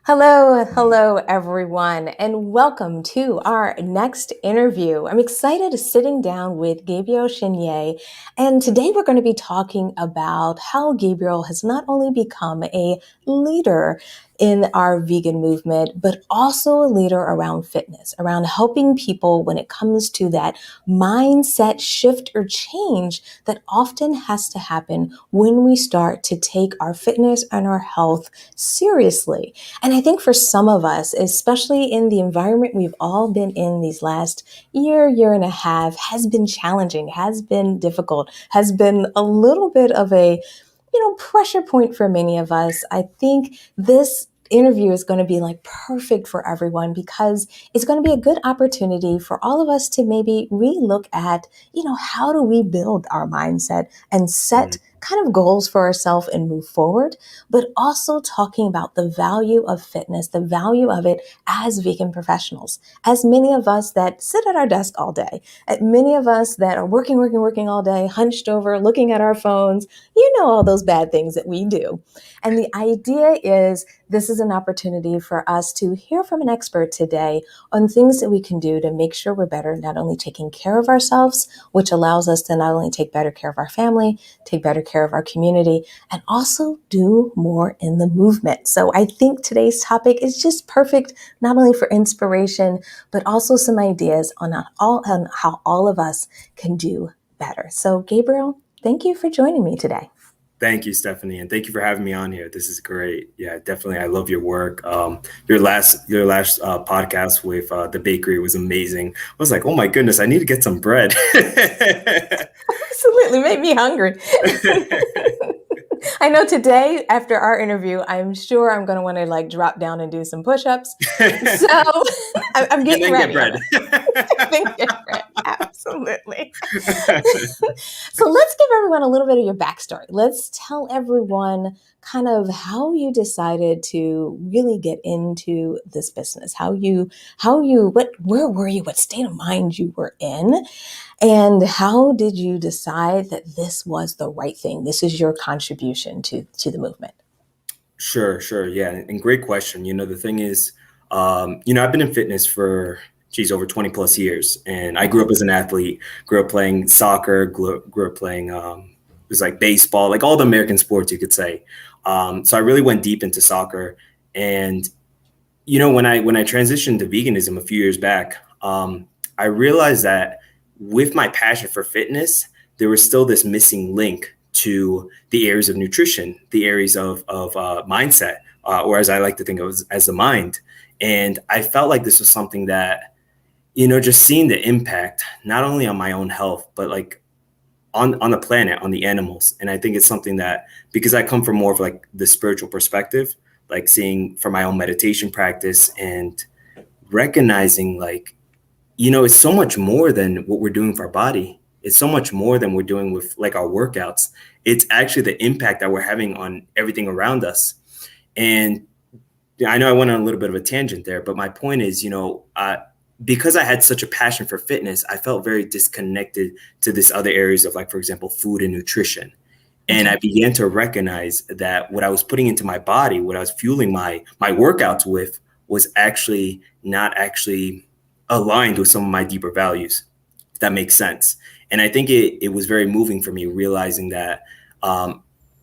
Hello, everyone, and welcome to our next interview. I'm excited sitting down with Gabriel Zhanay, and today we're going to be talking about how Gabriel has not only become a leader in our vegan movement, but also a leader around fitness, around helping people when it comes to that mindset shift or change that often has to happen when we start to take our fitness and our health seriously. And I think for some of us, especially in the environment we've all been in these last year and a half, has been challenging, has been difficult, has been a little bit of a pressure point for many of us. I think this interview is going to be like perfect for everyone because it's going to be a good opportunity for all of us to maybe relook at, how do we build our mindset and set Mm, kind of goals for ourselves and move forward, but also talking about the value of fitness, the value of it as vegan professionals, as many of us that sit at our desk all day, at many of us that are working all day, hunched over, looking at our phones, all those bad things that we do. And the idea is this is an opportunity for us to hear from an expert today on things that we can do to make sure we're better, not only taking care of ourselves, which allows us to not only take better care of our family, take better care of our community, and also do more in the movement. So I think today's topic is just perfect, not only for inspiration, but also some ideas on how all of us can do better. So Gabriel, thank you for joining me today. Thank you, Stephanie, and thank you for having me on here. This is great. Yeah, definitely. I love your work. Your last podcast with the bakery was amazing. I was like, oh my goodness, I need to get some bread. Absolutely made me hungry. I know today, after our interview, I'm sure I'm going to want to like drop down and do some push-ups. So I'm And getting then get ready. bread. Absolutely. So let's give everyone a little bit of your backstory. Let's tell everyone kind of how you decided to really get into this business, where were you, what state of mind you were in, and how did you decide that this was the right thing? This is your contribution to the movement. Sure. Yeah, and great question. The thing is, I've been in fitness for, geez, over 20 plus years. And I grew Wow. up as an athlete, grew up playing soccer, grew up playing, it was like baseball, like all the American sports, you could say. So I really went deep into soccer. And, when I transitioned to veganism a few years back, I realized that with my passion for fitness, there was still this missing link to the areas of nutrition, the areas of mindset, or as I like to think of as the mind. And I felt like this was something that, just seeing the impact, not only on my own health, but like on the planet, on the animals. And I think it's something that, because I come from more of like the spiritual perspective, like seeing from my own meditation practice and recognizing like, it's so much more than what we're doing for our body. It's so much more than we're doing with like our workouts. It's actually the impact that we're having on everything around us. And I know I went on a little bit of a tangent there, but my point is, because I had such a passion for fitness, I felt very disconnected to this other areas of, like, for example, food and nutrition. And Okay. I began to recognize that what I was putting into my body, what I was fueling my workouts with, was actually not actually aligned with some of my deeper values, if that makes sense. And I think it was very moving for me realizing that,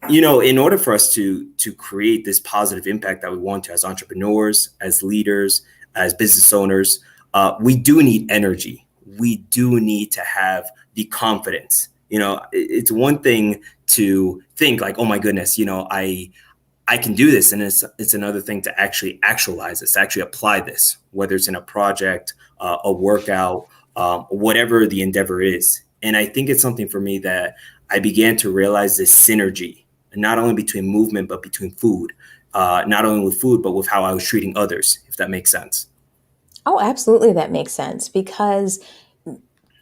in order for us to create this positive impact that we want to as entrepreneurs, as leaders, as business owners, we do need energy. We do need to have the confidence. It's one thing to think like, oh my goodness, I can do this, and it's another thing to actually actualize this, to actually apply this, whether it's in a project, a workout, whatever the endeavor is. And I think it's something for me that I began to realize this synergy, not only between movement but between food, not only with food but with how I was treating others, if that makes sense. Oh, absolutely, that makes sense because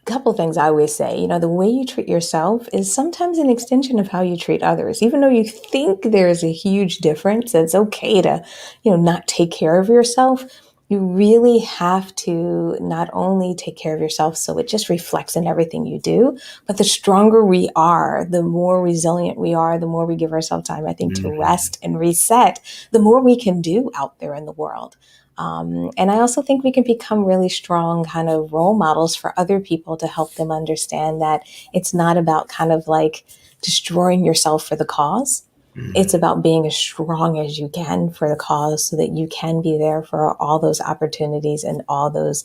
couple things I always say, the way you treat yourself is sometimes an extension of how you treat others. Even though you think there's a huge difference, it's okay to, not take care of yourself. You really have to not only take care of yourself so it just reflects in everything you do, but the stronger we are, the more resilient we are, the more we give ourselves time, I think, to Mm, rest and reset, the more we can do out there in the world. And I also think we can become really strong kind of role models for other people to help them understand that it's not about kind of like destroying yourself for the cause. It's mm. about being as strong as you can for the cause so that you can be there for all those opportunities and all those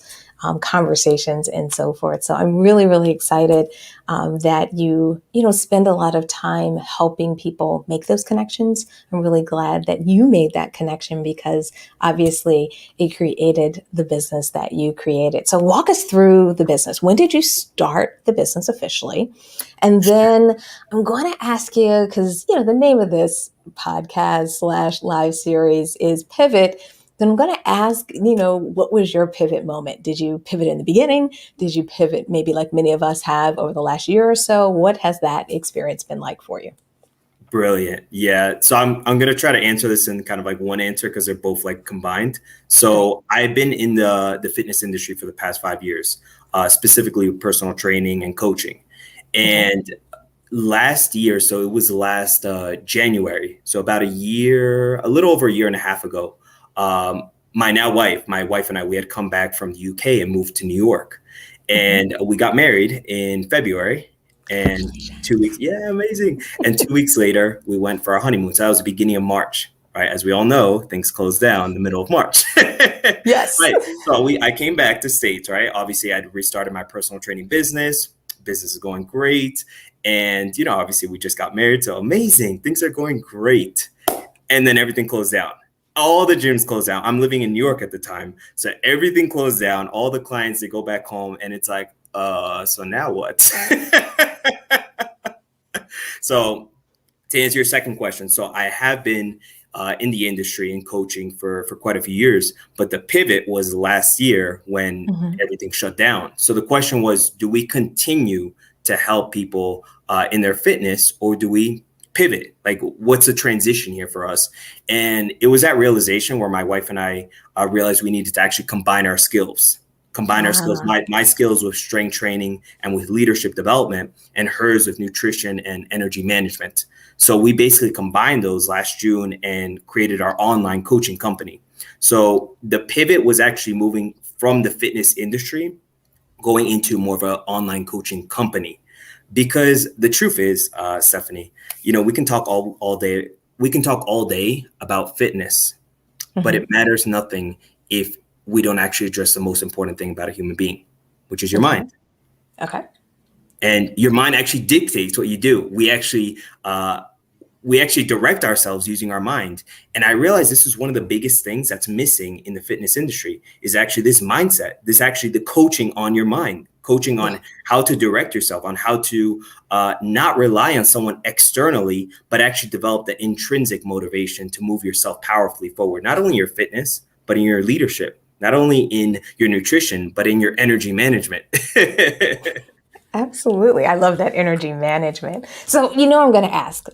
conversations and so forth. So I'm really, really excited that you spend a lot of time helping people make those connections. I'm really glad that you made that connection because obviously it created the business that you created. So walk us through the business. When did you start the business officially? And then I'm going to ask you, because, the name of this podcast slash live series is Pivot. Then I'm going to ask, what was your pivot moment? Did you pivot in the beginning? Did you pivot maybe like many of us have over the last year or so? What has that experience been like for you? Brilliant. Yeah. So I'm gonna try to answer this in kind of like one answer because they're both like combined. Okay. So I've been in the fitness industry for the past 5 years, specifically with personal training and coaching. Okay. And last year, so it was last January, so about a year, a little over a year and a half ago, my wife and I, we had come back from the UK and moved to New York, Hmm. and we got married in February. And 2 weeks, yeah, amazing. And 2 weeks later, we went for our honeymoon. So that was the beginning of March, right? As we all know, things closed down in the middle of March. Yes. Right. So I came back to States, right? Obviously, I'd restarted my personal training business. Business is going great. And, obviously we just got married. So amazing. Things are going great. And then everything closed down. All the gyms closed down. I'm living in New York at the time. So everything closed down. All the clients, they go back home and it's like, so now what? So to answer your second question, so I have been in the industry and coaching for quite a few years, but the pivot was last year when Hmm. everything shut down. So the question was, do we continue to help people in their fitness, or do we pivot? Like, what's the transition here for us? And it was that realization where my wife and I realized we needed to actually combine our skills, Ah, my skills with strength training and with leadership development, and hers with nutrition and energy management. So we basically combined those last June and created our online coaching company. So the pivot was actually moving from the fitness industry, going into more of an online coaching company. Because the truth is, Stephanie, we can talk all day. We can talk all day about fitness, but it hmm. matters nothing if we don't actually address the most important thing about a human being, which is your Okay. mind. Okay. And your mind actually dictates what you do. We actually direct ourselves using our mind. And I realized this is one of the biggest things that's missing in the fitness industry is actually this mindset, this actually the coaching on your mind, coaching Yeah. on how to direct yourself, on how to not rely on someone externally, but actually develop the intrinsic motivation to move yourself powerfully forward, not only in your fitness, but in your leadership, not only in your nutrition, but in your energy management. Absolutely. I love that energy management. So, I'm going to ask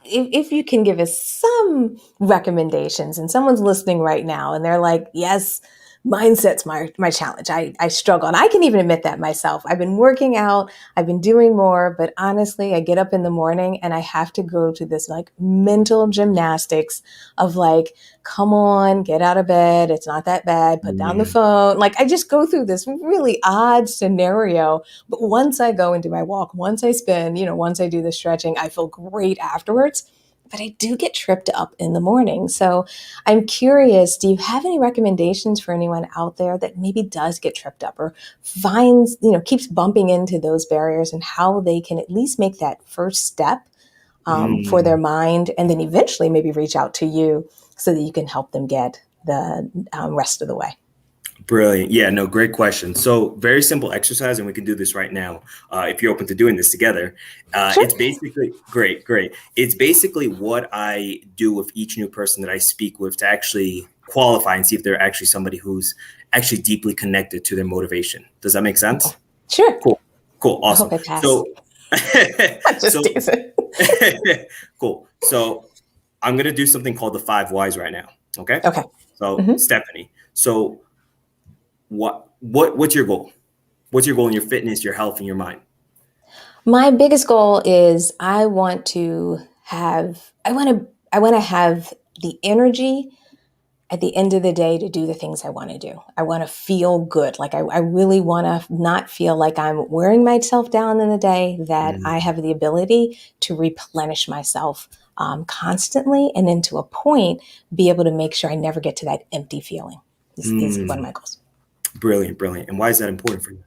if you can give us some recommendations, and someone's listening right now and they're like, yes, mindset's my challenge. I struggle. And I can even admit that myself. I've been working out, I've been doing more, but honestly, I get up in the morning and I have to go to this like mental gymnastics of like, come on, get out of bed. It's not that bad. Put down the Mm, phone. Like I just go through this really odd scenario. But once I go and do my walk, once I spin, once I do the stretching, I feel great afterwards. But I do get tripped up in the morning. So I'm curious, do you have any recommendations for anyone out there that maybe does get tripped up or finds, keeps bumping into those barriers, and how they can at least make that first step for their mm. mind, and then eventually maybe reach out to you so that you can help them get the rest of the way? Brilliant. Yeah, no, great question. So, very simple exercise, and we can do this right now if you're open to doing this together. Sure. It's basically great, great. It's basically what I do with each new person that I speak with to actually qualify and see if they're actually somebody who's actually deeply connected to their motivation. Does that make Okay. sense? Sure. Cool, cool, I hope awesome. I pass. So, I'm just so teasing. cool. So, I'm gonna do something called the five whys right now. Okay. Okay. So, Hmm. Stephanie. So what's your goal? What's your goal in your fitness, your health, and your mind? My biggest goal is I want to have the energy at the end of the day to do the things I want to do. I want to feel good. Like I really want to not feel like I'm wearing myself down in the day, that I Mm, have the ability to replenish myself constantly, and then to a point, be able to make sure I never get to that empty feeling is one of mm, my goals. brilliant, brilliant. And why is that important for you?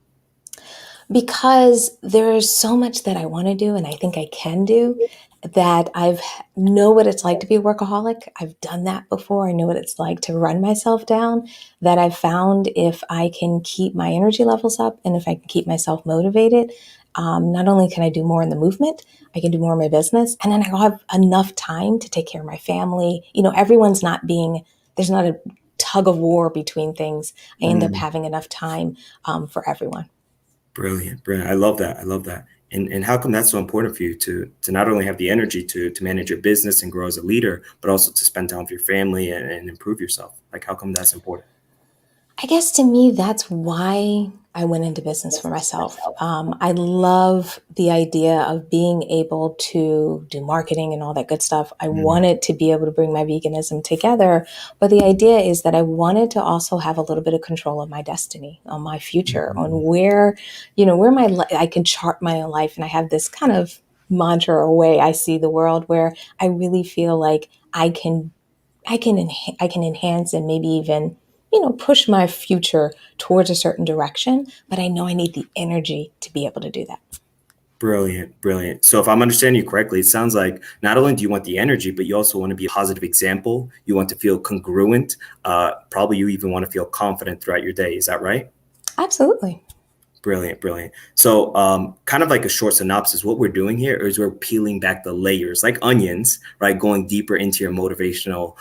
Because there's so much that I want to do and I think I can do, that I've know what it's like to be a workaholic. I've done that before. I know what it's like to run myself down. That I've found, if I can keep my energy levels up and if I can keep myself motivated, not only can I do more in the movement, I can do more in my business, and then I'll have enough time to take care of my family. Everyone's not being there's not a tug of war between things. I end up Mm, having enough time for everyone. brilliant, brilliant. I love that. I love that. And how come that's so important for you to not only have the energy to manage your business and grow as a leader, but also to spend time with your family and improve yourself? Like, how come that's important? I guess to me, that's why I went into business for myself. I love the idea of being able to do marketing and all that good stuff. I Mm, wanted to be able to bring my veganism together. But the idea is that I wanted to also have a little bit of control of my destiny, on my future, on mm, where I can chart my own life. And I have this kind of mantra or way I see the world, where I really feel like I can enhance and maybe even push my future towards a certain direction, but I know I need the energy to be able to do that. brilliant, brilliant. So if I'm understanding you correctly, it sounds like not only do you want the energy, but you also want to be a positive example. You want to feel congruent. Probably you even want to feel confident throughout your day. Is that right? Absolutely. Brilliant, brilliant. So, kind of like a short synopsis, what we're doing here is we're peeling back the layers like onions, right? Going deeper into your motivational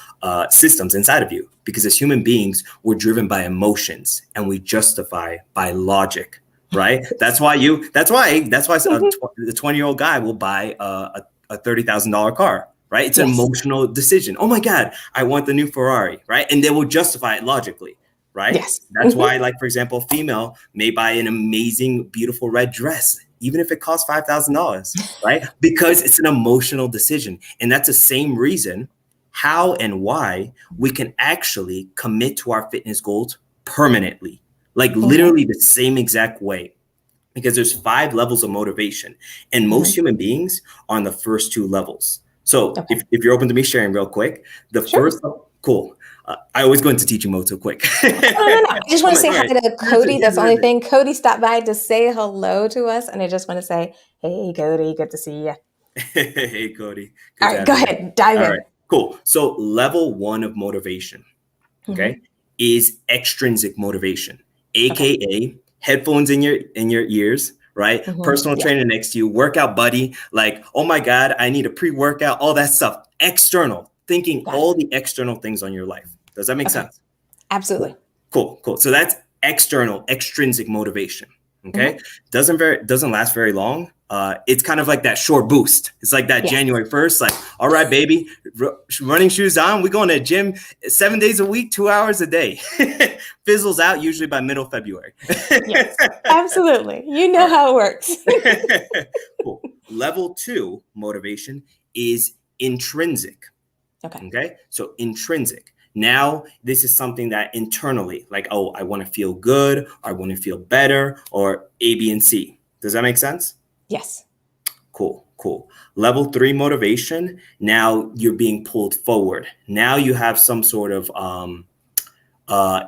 systems inside of you. Because as human beings, we're driven by emotions and we justify by logic, right? That's why the 20-year-old guy will buy a $30,000 car, right? It's an Yes. emotional decision. Oh my God, I want the new Ferrari, right? And they will justify it logically, right? Yes. That's why, like, for example, a female may buy an amazing, beautiful red dress, even if it costs $5,000, right? Because it's an emotional decision. And that's the same reason how and why we can actually commit to our fitness goals permanently, like Hmm. literally the same exact way. Because there's 5 levels of motivation, and most Hmm. human beings are on the first 2 levels. So Okay. if you're open to me sharing real quick, the Sure. first, cool. I always go into teaching mode so quick. Oh, no, no, no. I just want I'm to like, say all hi right, to here's it, Cody. That's here's the only it. thing. Cody stopped by to say hello to us, and I just want to say, hey, Cody, good to see you. Hey, Cody. All Good to right, have go you here. ahead, dive All right, in. cool. So level 1 of motivation, okay, Hmm. is extrinsic motivation, Okay. aka headphones in your ears, right? Personal Yeah, trainer next to you, workout buddy, like, oh my God, I need a pre-workout, all that stuff. External, thinking got it. all the external things on your life. Does that make Okay, sense? absolutely. Cool, cool, cool. So that's external, extrinsic motivation. Okay, Hmm. doesn't last very long. It's kind of like that short boost. It's like that Yes. January 1st, like, all right, baby, running shoes on. We going to the gym 7 days a week, 2 hours a day. Fizzles out usually by middle February. Yes, absolutely. You All know how it works. right, cool. Level 2 motivation is intrinsic. Okay. Okay. So intrinsic. Now, this is something that internally, like, oh, I want to feel good, or I want to feel better, or A, B, and C. Does that make sense? Yes. Cool, cool. Level 3 motivation. Now you're being pulled forward. Now you have some sort of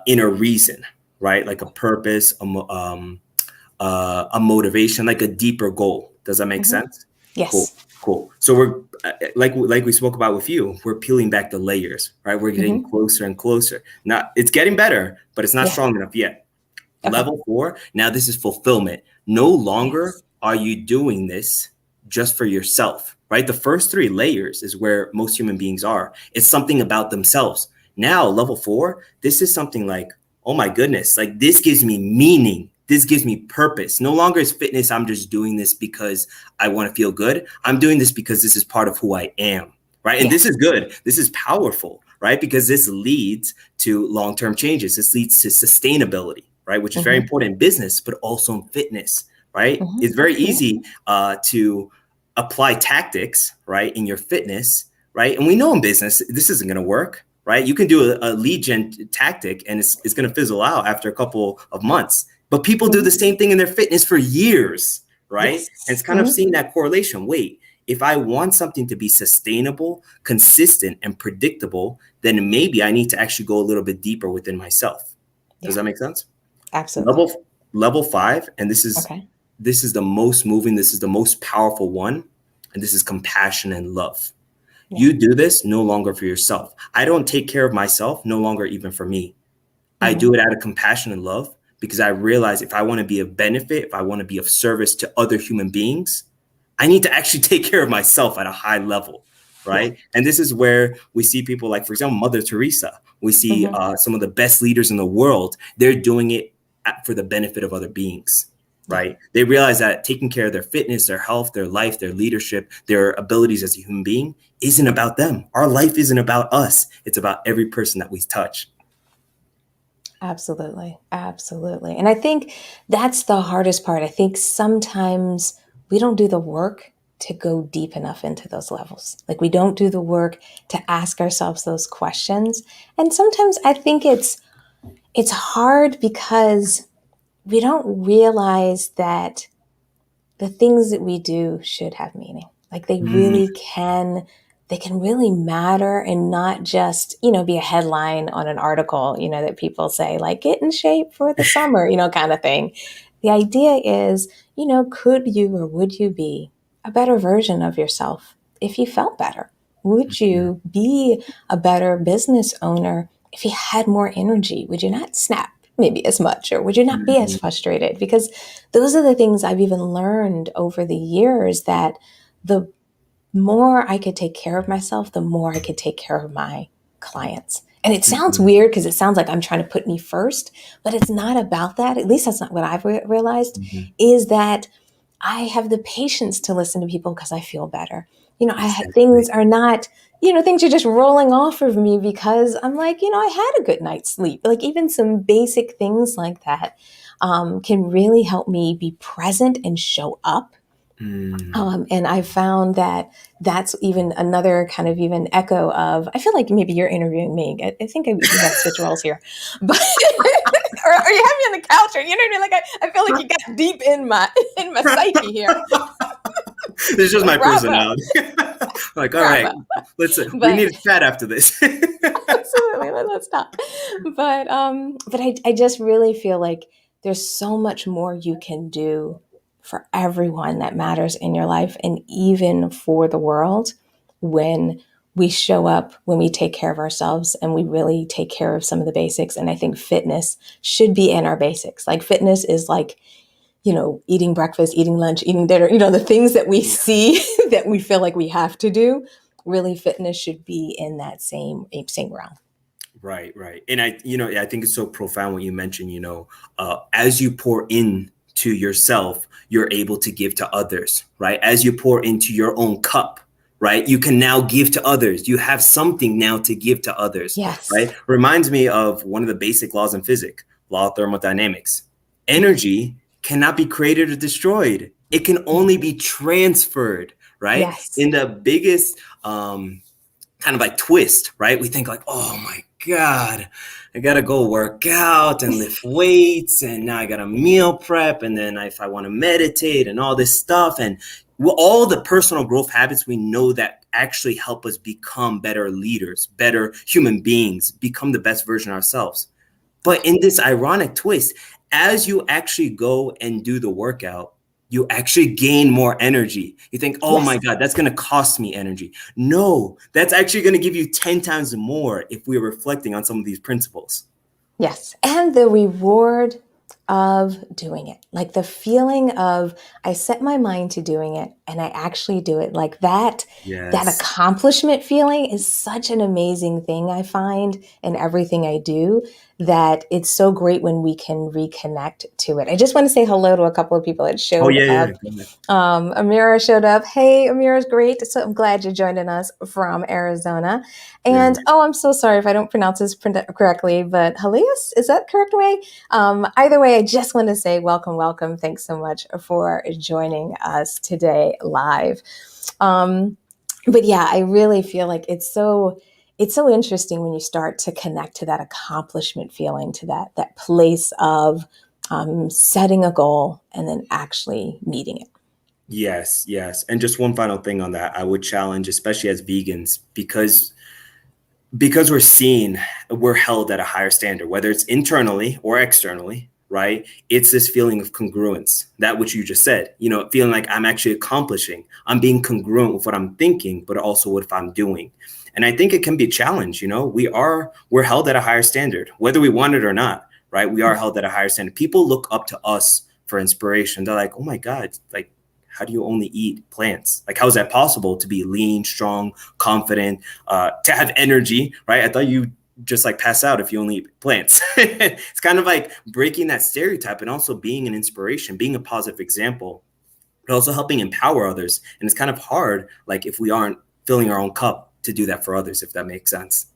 inner reason, right? Like a purpose, a motivation, like a deeper goal. Does that make Hmm. sense? Cool, Yes. cool. So we're like we spoke about with you. We're peeling back the layers, right? We're getting Hmm. closer and closer. Now it's getting better, but it's not Yeah. strong enough yet. Okay. Level 4. Now this is fulfillment. No longer Yes. are you doing this just for yourself, right? The first 3 layers is where most human beings are. It's something about themselves. Now, level 4, this is something like, oh my goodness, like this gives me meaning. This gives me purpose. No longer is fitness, I'm just doing this because I want to feel good. I'm doing this because this is part of who I am, right? And this Yes. is good. This is powerful, right? Because this leads to long term changes. This leads to sustainability, right? Which is very Mm-hmm. important in business, but also in fitness, right? Mm-hmm. It's very Yeah. easy to apply tactics, right, in your fitness, right? And we know in business, this isn't going to work, right? You can do a lead gen tactic and it's going to fizzle out after a couple of months. But people do Mm-hmm. the same thing in their fitness for years, right? And it's Yes. kind of Mm-hmm. seeing that correlation. Wait, if I want something to be sustainable, consistent, and predictable, then maybe I need to actually go a little bit deeper within myself. Does Yeah. that make sense? Absolutely. Level 5, and Okay. this is the most moving, this is the most powerful one, and this is compassion and love. Yeah. You do this no longer for yourself. I don't take care of myself, no longer even for me. I Mm-hmm. do it out of compassion and love because I realize if I want to be of benefit, if I want to be of service to other human beings, I need to actually take care of myself at a high level, Yeah. right? And this is where we see people like, for example, Mother Teresa. We see Mm-hmm. some of the best leaders in the world. They're doing it for the benefit of other beings, Yeah. right? They realize that taking care of their fitness, their health, their life, their leadership, their abilities as a human being isn't about them. Our life isn't about us. It's about every person that we touch. Absolutely. Absolutely. And I think that's the hardest part. I think sometimes we don't do the work to go deep enough into those levels. Like we don't do the work to ask ourselves those questions. And sometimes I think it's hard because we don't realize that the things that we do should have meaning. Like Mm, they can really matter and not just, be a headline on an article, that people say like get in shape for the summer, kind of thing. The idea is, could you or would you be a better version of yourself if you felt better? Would mm, you be a better business owner if you had more energy? Would you not snap maybe as much, or would you not be as mm, frustrated? Because those are the things I've even learned over the years, that the more I could take care of myself, the more I could take care of my clients. And it sounds mm, weird because it sounds like I'm trying to put me first, but it's not about that. At least that's not what I've realized, mm. is that I have the patience to listen to people because I feel better. Exactly. Things are not, things are just rolling off of me because I'm like, I had a good night's sleep. Like even some basic things like that can really help me be present and show up. Mm. And I found that that's even another kind of even echo of, I feel like maybe you're interviewing me. I think we got to switch roles here, but, or you have me on the couch, or, you know what I mean? Like, I feel like you got deep in my, in my psyche here. It's just Like my bravo, personality. Like, all right, bravo. we But need to chat after this. absolutely, let's stop. But I just really feel like there's so much more you can do for everyone that matters in your life, and even for the world, when we show up, when we take care of ourselves, and we really take care of some of the basics. And I think fitness should be in our basics. Like fitness is like, eating breakfast, eating lunch, eating dinner, the things that we Yeah. see that we feel like we have to do. Really, fitness should be in that same realm. Right, right. And I think it's so profound what you mentioned, as you pour in to yourself, you're able to give to others, right? As you pour into your own cup, right? You can now give to others. You have something now to give to others, Yes. right? Reminds me of one of the basic laws in physics, law of thermodynamics. Mm-hmm. Energy cannot be created or destroyed. It can Yeah. only be transferred, right? Yes. In the biggest kind of like twist, right? We think like, oh my God, I gotta go work out and lift weights, and now I gotta meal prep, and then if I want to meditate and all this stuff, and all the personal growth habits we know that actually help us become better leaders, better human beings, become the best version of ourselves. Yeah. But in this ironic twist, as you actually go and do the workout, you actually gain more energy. You think, oh my Yes. God, that's going to cost me energy. No, that's actually going to give you 10 times more if we're reflecting on some of these principles. Yes. And the reward of doing it. Like the feeling of I set my mind to doing it and I actually do it. Like that Yes. accomplishment feeling is such an amazing thing I find in everything I do that it's so great when we can reconnect to it. I just want to say hello to a couple of people that Oh showed yeah, yeah. up. Go ahead. Amira showed up. Hey, Amira's great. So I'm glad you're joining us from Arizona. Yeah. And oh, I'm so sorry if I don't pronounce this correctly, but Helias, is that the correct way? Either way, I just want to say welcome, welcome. Thanks so much for joining us today live. Um, but yeah, I really feel like it's so interesting when you start to connect to that accomplishment feeling, to that place of setting a goal and then actually meeting it. Yes, yes. And just one final thing on that, I would challenge, especially as vegans, because we're held at a higher standard, whether it's internally or externally, right? It's this feeling of congruence, that which you just said, feeling like I'm actually accomplishing, I'm being congruent with what I'm thinking, but also what I'm doing. And I think it can be a challenge, we're held at a higher standard, whether we want it or not, right? We are held at a higher standard. People look up to us for inspiration. They're like, oh my God, like, how do you only eat plants? Like, how is that possible to be lean, strong, confident, to have energy, right? I thought you just like pass out if you only eat plants. It's kind of like breaking that stereotype and also being an inspiration, being a positive example, but also helping empower others. And it's kind of hard, like if we aren't filling our own cup to do that for others, if that makes sense.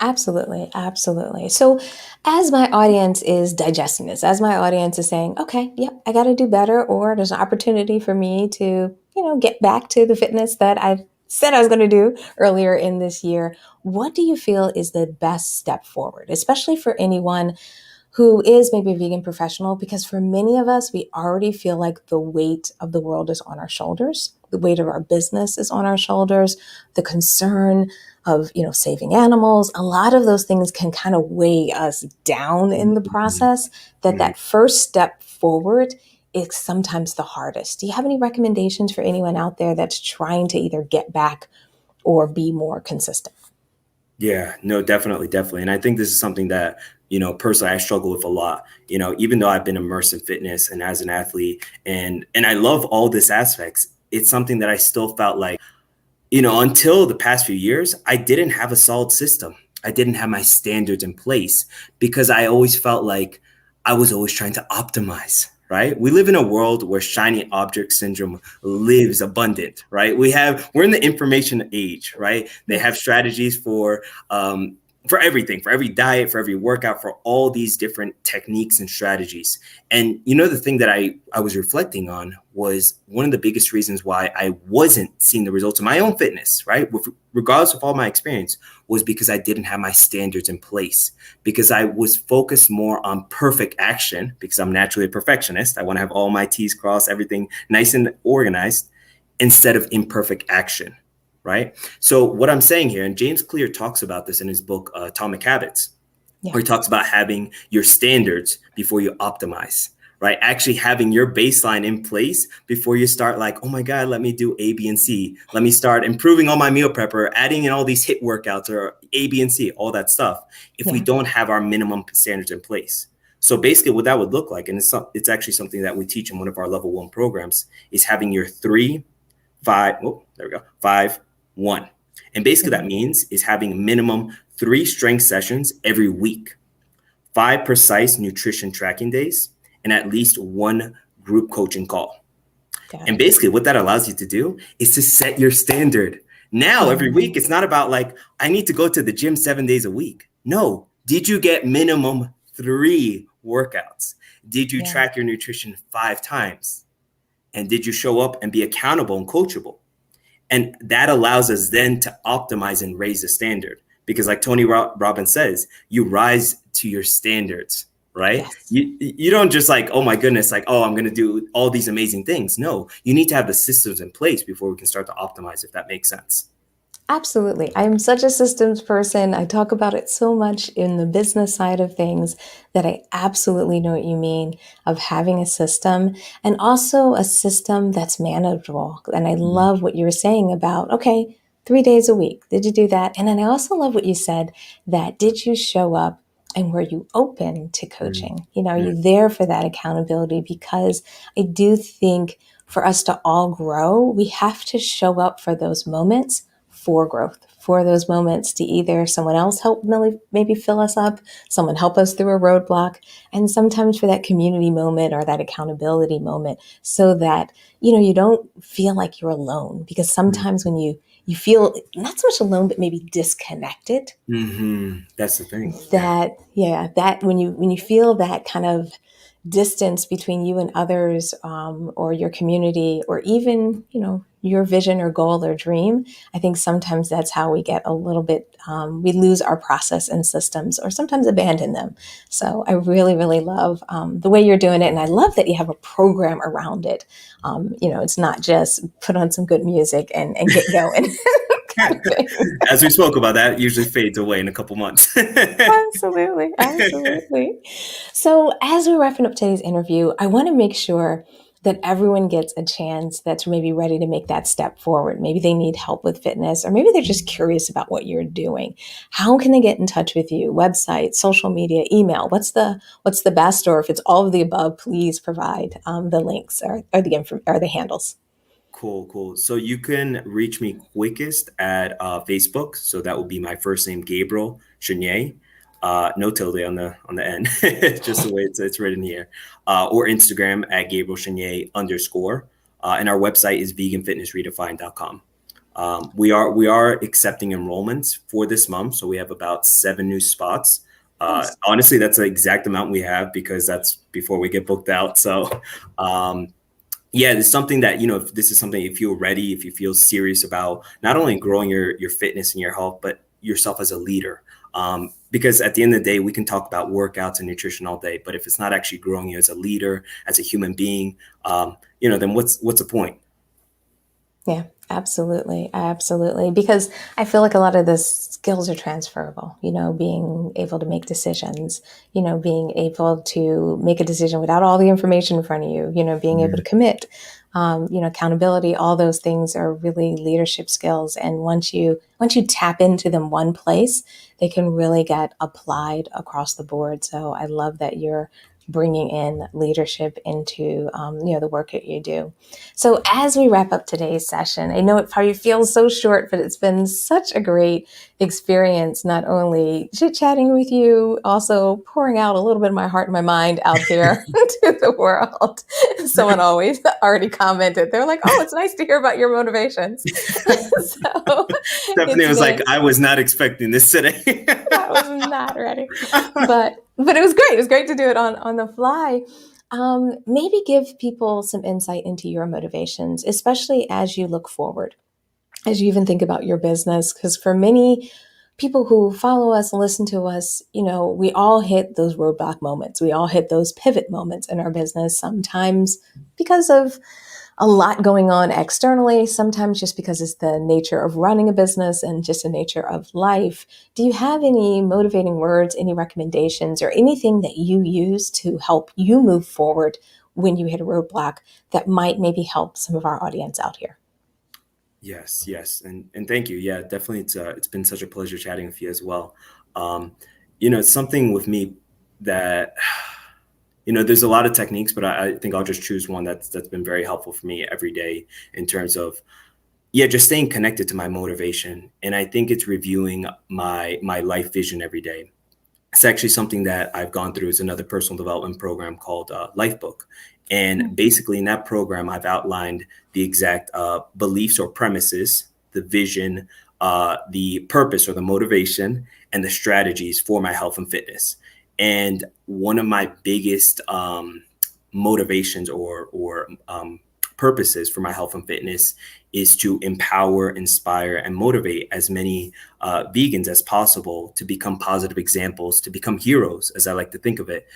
Absolutely, absolutely. So, as my audience is digesting this, as my audience is saying, okay, yep, I got to do better, or there's an opportunity for me to, get back to the fitness that I said I was going to do earlier in this year, what do you feel is the best step forward, especially for anyone who is maybe a vegan professional? Because for many of us, we already feel like the weight of the world is on our shoulders. The weight of our business is on our shoulders. The concern of, saving animals, a lot of those things can kind of weigh us down in the Mhm. process, that first step forward is sometimes the hardest. Do you have any recommendations for anyone out there that's trying to either get back or be more consistent? Yeah, no, definitely, definitely. And I think this is something that, personally I struggle with a lot. Even though I've been immersed in fitness and as an athlete and I love all this aspects, it's something that I still felt like, until the past few years, I didn't have a solid system. I didn't have my standards in place because I always felt like I was always trying to optimize, right? We live in a world where shiny object syndrome lives abundant, right? We're in the information age, right? They have Yes. strategies for everything, for every diet, for every workout, for all these different techniques and strategies. And the thing that I was reflecting on was one of the biggest reasons why I wasn't seeing the results of my own fitness, right? Regardless of all my experience, was because I didn't have my standards in place, because I was focused more on perfect action, because I'm naturally a perfectionist. I want to have all my T's crossed, everything nice and organized, instead of imperfect action, right? So what I'm saying here, and James Clear talks about this in his book, Atomic Habits, where he Yes. talks about having your standards before you optimize, right? Actually having your baseline in place before you start like, oh my God, let me do A, B, and C. Let me start improving on my meal prep or adding in all these HIIT workouts or A, B, and C, all that stuff, if we Yeah. don't have our minimum standards in place. So basically what that would look like, and it's actually something that we teach in one of our level 1 programs, is having your 3, 5, oh, there we go, 5, 1. And basically that Mhm. means is having minimum 3 strength sessions every week, 5 precise nutrition tracking days, and at least 1 group coaching call. Got And it. basically what that allows you to do is to set your standard. Now, every week, Mhm. it's not about like, I need to go to the gym 7 days a week. No. Did you get minimum 3 workouts? Did you Yeah. track your nutrition 5 times? And did you show up and be accountable and coachable? And that allows us then to optimize and raise the standard. Because like Tony Robbins says, you rise to your standards, right? Yes. You don't just like, oh my goodness, like, oh, I'm going to do all these amazing things. No, you need to have the systems in place before we can start to optimize, if that makes sense. Absolutely. I'm such a systems person. I talk about it so much in the business side of things that I absolutely know what you mean of having a system and also a system that's manageable. And I Mhm. love what you were saying about, okay, 3 days a week. Did you do that? And then I also love what you said that did you show up and were you open to Mm, coaching? You know, are mm, you there for that accountability? Because I do think for us to all grow, we have to show up for those moments for growth, for those moments to either someone else help maybe fill us up, someone help us through a roadblock, and sometimes for that community moment or that accountability moment so that, you know, you don't feel like you're alone. Because mm. sometimes when you feel not so much alone, but maybe disconnected, That's the thing. Yeah. that yeah that when you feel that kind of distance between you and others, or your community, or even, you know, your vision or goal or dream, I think sometimes that's how we get a little bit, we lose our process and systems or sometimes abandon them. So I really really love, the way you're doing it, and I love that you have a program around it. You know, it's not just put on some good music and get going kind of thing. As we spoke about, that usually fades away in a couple months. Absolutely, absolutely. So, as we're wrapping up today's interview, I want to make sure that everyone gets a chance that's maybe ready to make that step forward. Maybe they need help with fitness, or maybe they're just curious about what you're doing. How can they get in touch with you? Website, social media, email. What's the best? Or if it's all of the above, please provide, the links or or the handles. Cool, cool. So you can reach me quickest at Facebook. So that would be my first name, Gabriel Zhanay. No tilde on the end, just the way it's written here. Or Instagram at Gabriel Zhanay _. And our website is veganfitnessredefined.com. We are accepting enrollments for this month, so we have about 7 new spots. Nice. Honestly, that's the exact amount we have because that's before we get booked out. So yeah, it's something that, if this is something, if you're ready, if you feel serious about not only growing your fitness and your health, but yourself as a leader. Because at the end of the day, we can talk about workouts and nutrition all day, but if it's not actually growing you as a leader, as a human being, then what's the point? Yeah, absolutely. Absolutely. Because I feel like a lot of the skills are transferable, you know, being able to make decisions, you know, being able to make a decision without all the information in front of you, you know, being able to commit, you know, accountability, all those things are really leadership skills. And once you tap into them one place, they can really get applied across the board. So I love that you're bringing in leadership into, you know, the work that you do. So, as we wrap up today's session, I know it probably feels so short, but it's been such a great experience, not only chit chatting with you, also pouring out a little bit of my heart and my mind out here to the world. Someone always already commented, they're like, oh, it's nice to hear about your motivations. So, Stephanie it's was like, been, I was not expecting this today. I was not ready, but it was great. It was great to do it on the fly. Maybe give people some insight into your motivations, especially as you look forward, as you even think about your business. Because for many people who follow us and listen to us, you know, we all hit those roadblock moments. We all hit those pivot moments in our business, sometimes because of a lot going on externally, sometimes just because it's the nature of running a business and just the nature of life. Do you have any motivating words, any recommendations, or anything that you use to help you move forward when you hit a roadblock that might maybe help some of our audience out here? Yes, yes, and thank you. Yeah, definitely. It's been such a pleasure chatting with you as well. Um, it's something with me that there's a lot of techniques, but I think I'll just choose one that's been very helpful for me every day in terms of just staying connected to my motivation, and I think it's reviewing my life vision every day. It's actually something that I've gone through. Is another personal development program called Life Book. And basically in that program, I've outlined the exact beliefs or premises, the vision, the purpose or the motivation, and the strategies for my health and fitness. And one of my biggest motivations or purposes for my health and fitness is to empower, inspire, and motivate as many vegans as possible to become positive examples, to become heroes, as I like to think of it,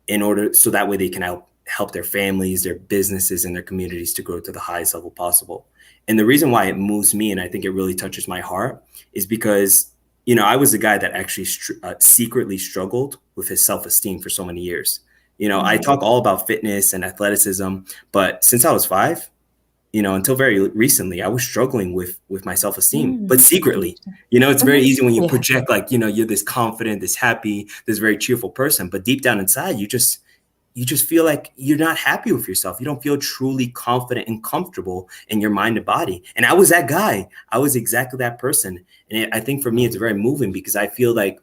in order so that way they can help their families, their businesses, and their communities to grow to the highest level possible. And the reason why it moves me, and I think it really touches my heart, is because I was a guy that actually secretly struggled with his self-esteem for so many years. I Mm-hmm. talk all about fitness and athleticism, but since I was 5, until very recently, I was struggling with my self-esteem, but secretly. Interesting. It's very easy when you Yeah. project like, you're this confident, this happy, this very cheerful person, but deep down inside, you just feel like you're not happy with yourself. You don't feel truly confident and comfortable in your mind and body. And I was that guy. I was exactly that person. And I think for me, it's very moving because I feel like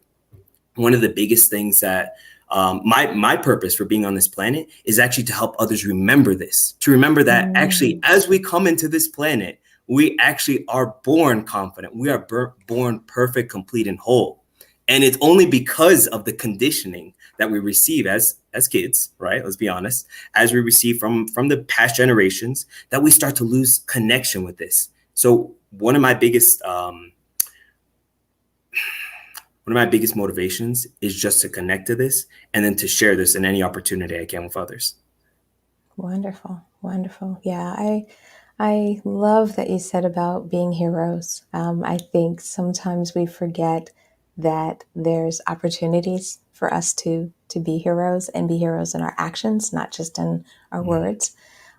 one of the biggest things that my purpose for being on this planet is actually to help others remember this, to remember that actually, Mm. as we come into this planet, we actually are born confident. We are born perfect, complete, and whole. And it's only because of the conditioning that we receive as kids, right? Let's be honest, as we receive from the past generations, that we start to lose connection with this. So one of my biggest motivations is just to connect to this and then to share this in any opportunity I can with others. Wonderful, wonderful. Yeah, I love that you said about being heroes. I think sometimes we forget that there's opportunities for us to be heroes and be heroes in our actions, not just in our Mm, words.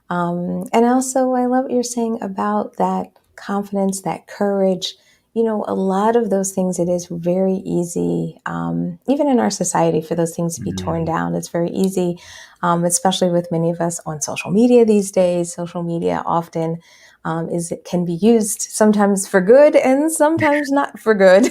And also, I love what you're saying about that confidence, that courage. A lot of those things, it is very easy, even in our society, for those things to be torn mm, down. It's very easy, especially with many of us on social media these days. Social media often it can be used sometimes for good and sometimes not for good.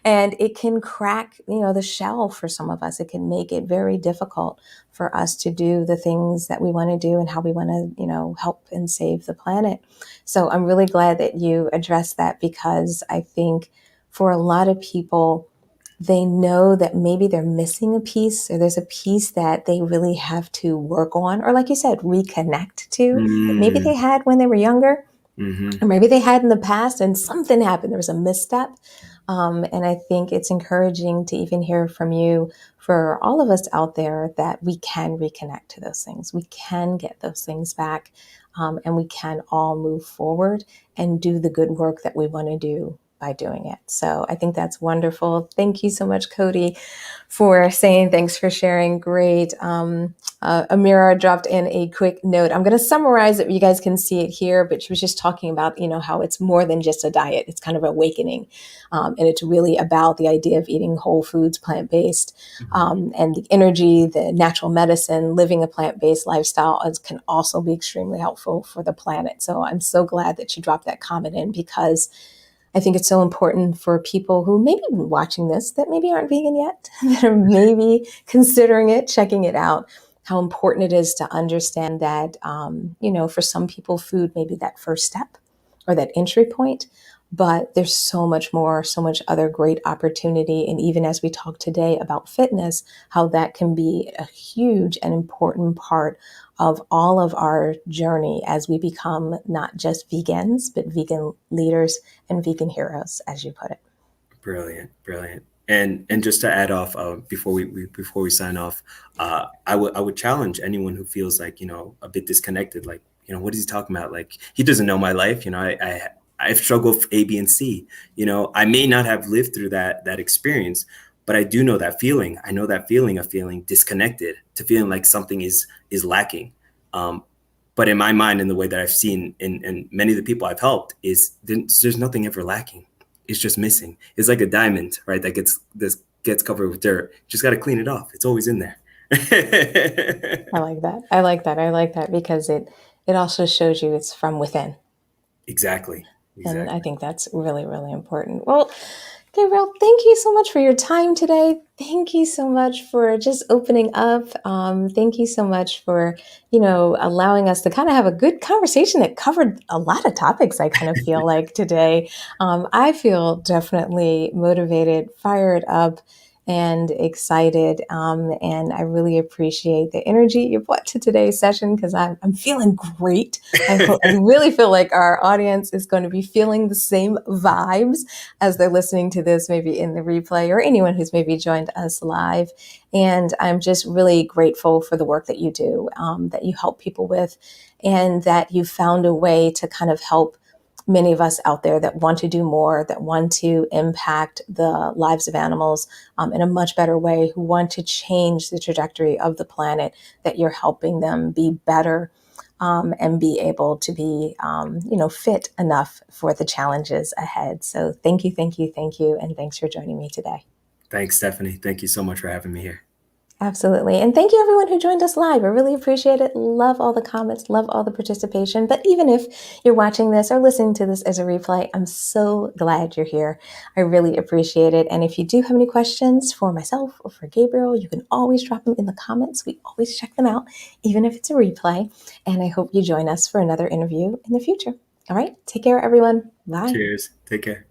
And it can crack, the shell for some of us. It can make it very difficult for us to do the things that we want to do and how we want to, help and save the planet. So I'm really glad that you addressed that, because I think for a lot of people, they know that maybe they're missing a piece, or there's a piece that they really have to work on, or like you said, reconnect to, that maybe mm, they had when they were younger, mhm. or maybe they had in the past and something happened. There was a misstep. And I think it's encouraging to even hear from you, for all of us out there, that we can reconnect to those things. We can get those things back, and we can all move forward and do the good work that we want to do by doing it. So I think that's wonderful. Thank you so much, Cody, for saying, thanks for sharing. Great. Amira dropped in a quick note. I'm going to summarize it. You guys can see it here, but she was just talking about, how it's more than just a diet. It's kind of awakening. And it's really about the idea of eating whole foods, plant-based, and the energy, the natural medicine, living a plant-based lifestyle can also be extremely helpful for the planet. So I'm so glad that you dropped that comment in, because I think it's so important for people who may be watching this that maybe aren't vegan yet, that are maybe considering it, checking it out, how important it is to understand that, for some people, food may be that first step or that entry point, but there's so much more, so much other great opportunity. And even as we talk today about fitness, how that can be a huge and important part of all of our journey as we become not just vegans, but vegan leaders and vegan heroes, as you put it. Brilliant, brilliant. And just to add off, before we sign off, I would challenge anyone who feels like, a bit disconnected, like, what is he talking about? Like, he doesn't know my life. I've struggled with A, B, and C. I may not have lived through that experience, but I do know that feeling. I know that feeling of feeling disconnected, to feeling like something is lacking. But in my mind, in the way that I've seen in many of the people I've helped, is there's nothing ever lacking. It's just missing. It's like a diamond, right? That gets covered with dirt. Just got to clean it off. It's always in there. I like that. I like that. I like that, because it also shows you it's from within. Exactly. And I Exactly. think that's really, really important. Well, Gabriel, thank you so much for your time today. Thank you so much for just opening up. Thank you so much for, allowing us to kind of have a good conversation that covered a lot of topics, I kind of feel like today. I feel definitely motivated, fired up, and excited. And I really appreciate the energy you brought to today's session, because I'm feeling great. I really feel like our audience is going to be feeling the same vibes as they're listening to this, maybe in the replay, or anyone who's maybe joined us live. And I'm just really grateful for the work that you do, that you help people with, and that you found a way to kind of help many of us out there that want to do more, that want to impact the lives of animals in a much better way, who want to change the trajectory of the planet, that you're helping them be better, and be able to be, fit enough for the challenges ahead. So thank you, thank you, thank you. And thanks for joining me today. Thanks, Stephanie. Thank you so much for having me here. Absolutely. And thank you everyone who joined us live. I really appreciate it. Love all the comments, love all the participation. But even if you're watching this or listening to this as a replay, I'm so glad you're here. I really appreciate it. And if you do have any questions for myself or for Gabriel, you can always drop them in the comments. We always check them out, even if it's a replay. And I hope you join us for another interview in the future. All right. Take care, everyone. Bye. Cheers. Take care.